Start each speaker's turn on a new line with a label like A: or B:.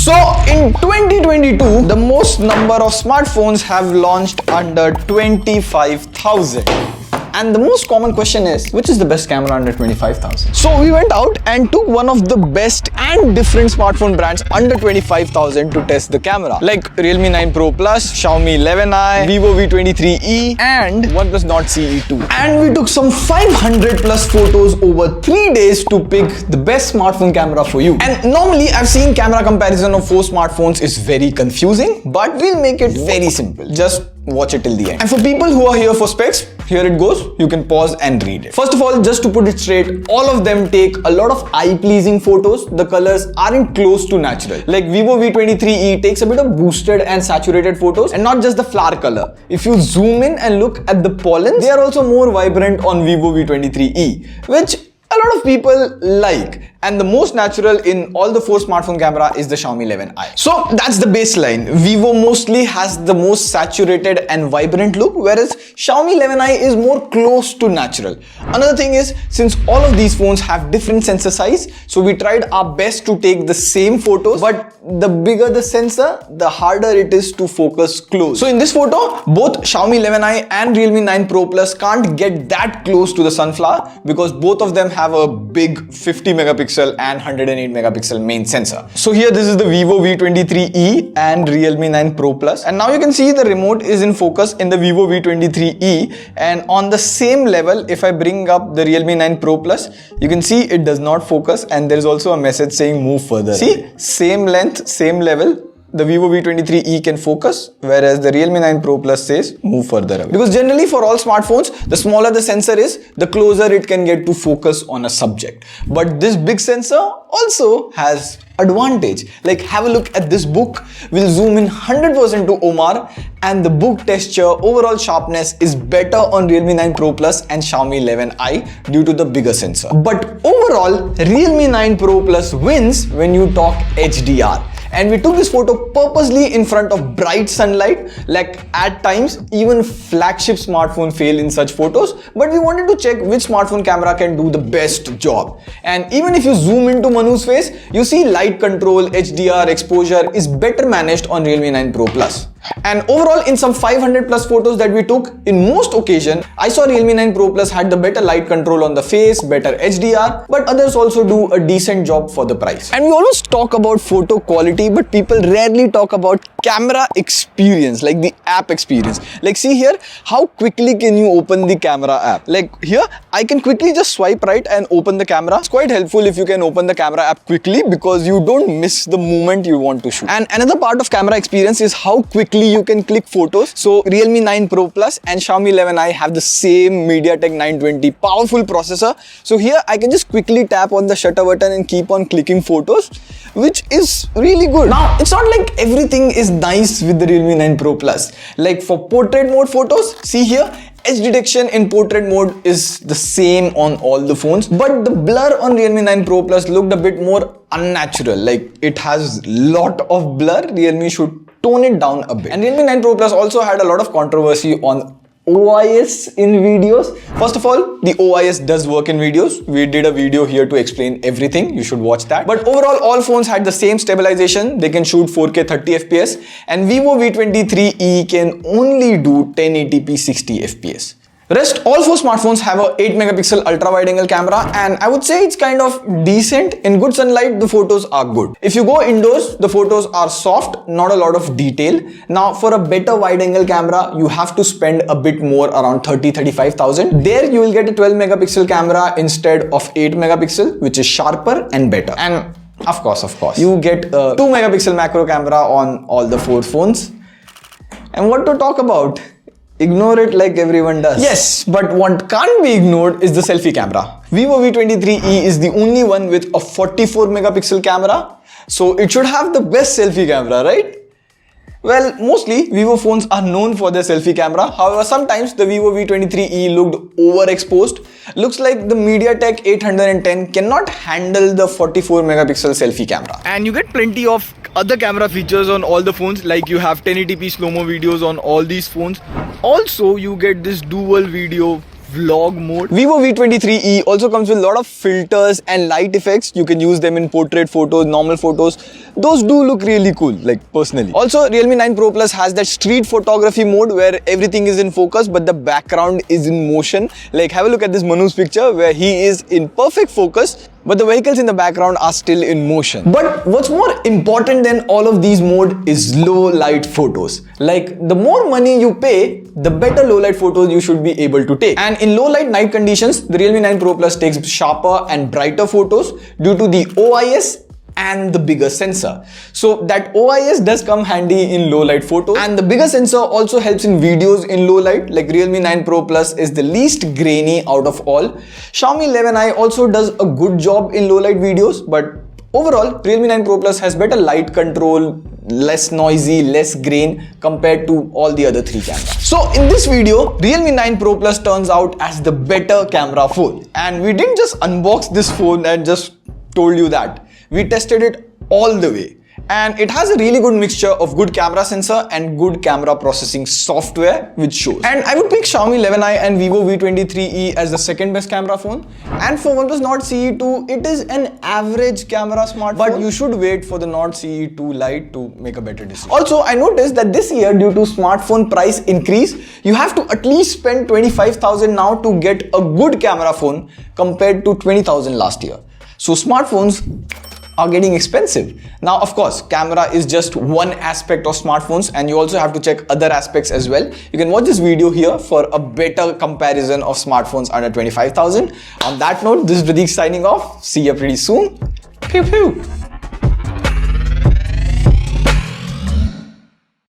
A: So in 2022, the most number of smartphones have launched under 25,000. And the most common question is, which is the best camera under 25,000? So we went out and took one of the best and different smartphone brands under 25,000 to test the camera. Like Realme 9 Pro Plus, Xiaomi 11i, Vivo V23e and OnePlus Nord CE2. And we took some 500 plus photos over 3 days to pick the best smartphone camera for you. And normally I've seen camera comparison of 4 smartphones is very confusing, but we'll make it very simple. Just watch it till the end. And for people who are here for specs, here it goes. You can pause and read it. First of all, just to put it straight, all of them take a lot of eye-pleasing photos. The colors aren't close to natural. Like Vivo V23e takes a bit of boosted and saturated photos and not just the flower color. If you zoom in and look at the pollens, they are also more vibrant on Vivo V23e, which a lot of people like. And the most natural in all the 4 smartphone camera is the Xiaomi 11i. So that's the baseline. Vivo mostly has the most saturated and vibrant look, whereas Xiaomi 11i is more close to natural. Another thing is, since all of these phones have different sensor size, so we tried our best to take the same photos, but the bigger the sensor, the harder it is to focus close. So in this photo, both Xiaomi 11i and Realme 9 Pro Plus can't get that close to the sunflower because both of them have a big 50 megapixel and 108 megapixel main sensor. So here this is the Vivo V23e and Realme 9 Pro Plus, and now you can see the remote is in focus in the Vivo V23e, and on the same level, if I bring up the Realme 9 Pro Plus, you can see it does not focus, and there is also a message saying move further. See, same length, same level. The Vivo V23e can focus, whereas the Realme 9 Pro Plus says move further away. Because generally for all smartphones, the smaller the sensor is, the closer it can get to focus on a subject. But this big sensor also has advantage. Like have a look at this book. We'll zoom in 100% to Omar, and the book texture, overall sharpness is better on Realme 9 Pro Plus and Xiaomi 11i due to the bigger sensor. But overall, Realme 9 Pro Plus wins when you talk HDR. And we took this photo purposely in front of bright sunlight. Like at times, even flagship smartphone fail in such photos, but we wanted to check which smartphone camera can do the best job. And even if you zoom into Manu's face, you see light control, HDR, exposure is better managed on Realme 9 Pro Plus. And overall, in some 500 plus photos that we took, in most occasions, I saw Realme 9 Pro Plus had the better light control on the face, better HDR, but others also do a decent job for the price. And we always talk about photo quality, but people rarely talk about camera experience, like the app experience. Like see here, how quickly can you open the camera app? Like here, I can quickly just swipe right and open the camera. It's quite helpful if you can open the camera app quickly because you don't miss the moment you want to shoot. And another part of camera experience is how quickly you can click photos. So Realme 9 Pro Plus and Xiaomi 11i have the same MediaTek 920 powerful processor. So here I can just quickly tap on the shutter button and keep on clicking photos, which is really good. Now, it's not like everything is nice with the Realme 9 Pro Plus. Like for portrait mode photos, see here, edge detection in portrait mode is the same on all the phones, but the blur on Realme 9 Pro Plus looked a bit more unnatural. Like it has lot of blur. Realme should tone it down a bit. And Realme 9 Pro Plus also had a lot of controversy on OIS in videos. First of all, the OIS does work in videos. We did a video here to explain everything. You should watch that. But overall, all phones had the same stabilization. They can shoot 4K 30 FPS, and Vivo V23e can only do 1080p 60 FPS. Rest, all 4 smartphones have a 8 megapixel ultra wide angle camera, and I would say it's kind of decent. In good sunlight, the photos are good. If you go indoors, the photos are soft, not a lot of detail. Now, for a better wide angle camera, you have to spend a bit more, around 30-35,000. There, you will get a 12 megapixel camera instead of 8 megapixel, which is sharper and better. And of course, you get a 2 megapixel macro camera on all the 4 phones. And what to talk about? Ignore it like everyone does. Yes, but what can't be ignored is the selfie camera. Vivo V23e is the only one with a 44 megapixel camera. So it should have the best selfie camera, right? Well, mostly Vivo phones are known for their selfie camera. However, sometimes the Vivo V23e looked overexposed. Looks like the MediaTek 810 cannot handle the 44 megapixel selfie camera. And you get plenty of other camera features on all the phones, like you have 1080p slow-mo videos on all these phones. Also, you get this dual video vlog mode. Vivo V23e also comes with a lot of filters and light effects. You can use them in portrait photos, normal photos. Those do look really cool, like personally. Also, Realme 9 Pro Plus has that street photography mode where everything is in focus but the background is in motion. Like, have a look at this Manu's picture where he is in perfect focus, but the vehicles in the background are still in motion. But what's more important than all of these mode is low light photos. Like, the more money you pay, the better low light photos you should be able to take. And in low light night conditions, the Realme 9 Pro Plus takes sharper and brighter photos due to the OIS and the bigger sensor. So that OIS does come handy in low light photos, and the bigger sensor also helps in videos in low light. Like, Realme 9 Pro Plus is the least grainy out of all. Xiaomi 11i also does a good job in low light videos, but overall Realme 9 Pro Plus has better light control, less noisy, less grain compared to all the other three cameras. So in this video, Realme 9 Pro Plus turns out as the better camera phone. And we didn't just unbox this phone and just told you that. We tested it all the way. And it has a really good mixture of good camera sensor and good camera processing software, which shows. And I would pick Xiaomi 11i and Vivo V23e as the second best camera phone. And for OnePlus Nord CE2, it is an average camera smartphone, but you should wait for the Nord CE2 Lite to make a better decision. Also, I noticed that this year, due to smartphone price increase, you have to at least spend 25,000 now to get a good camera phone compared to 20,000 last year. So smartphones are getting expensive. Now, of course, camera is just one aspect of smartphones, and you also have to check other aspects as well. You can watch this video here for a better comparison of smartphones under 25,000. On that note, this is Pradeep signing off. See you pretty soon. Pew pew.